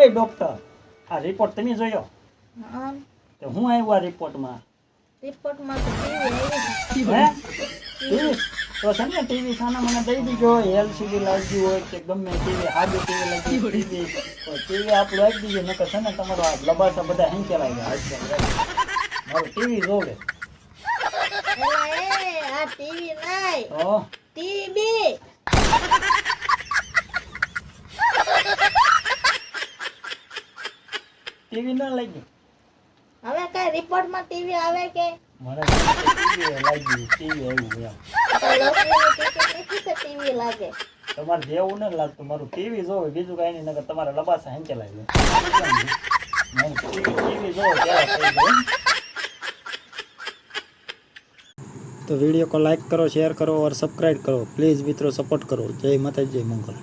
એ doctor, આ report તમે જોયો? હા, તો હું આવ્યો આ રિપોર્ટમાં? રિપોર્ટમાં તો ટીવી હે ટીવી? તો છે ને ટીવી સાના મને દઈ દીજો. એલસીડી લાગ્યું હોય કે ગમે ટીવી, સાદું ટીવી લાગ્યું ટીવી, તો ટીવી આપણું આપી દીજો. નકર છે ને તમારો આ લબાસા બધા હેંચેલાઈ ગયા. મારું ટીવી જોવે. એલા એ આ ટીવી નહીં, તો ટીવી. ટીવી ના લાગ્યું. હવે કઈ રિપોર્ટમાં ટીવી આવે કે? મને ટીવી લાગ્યું, ટીવી આવ્યું એમ. લોટરીની ટિકિટ નથી તો ટીવી લાગે. તમારે જેવું નથી લાગતું, મારું ટીવી જોવે, બીજું કઈ નહીં. નકર તમારા લબાસા હેંચેલાઈ જાય. ટીવી જોવે ત્યારે થઈ જાય. तो वीडियो को लाइक करो, शेयर करो और सब्सक्राइब करो प्लीज़ मित्रों, सपोर्ट करो। जय माता जय मंगल।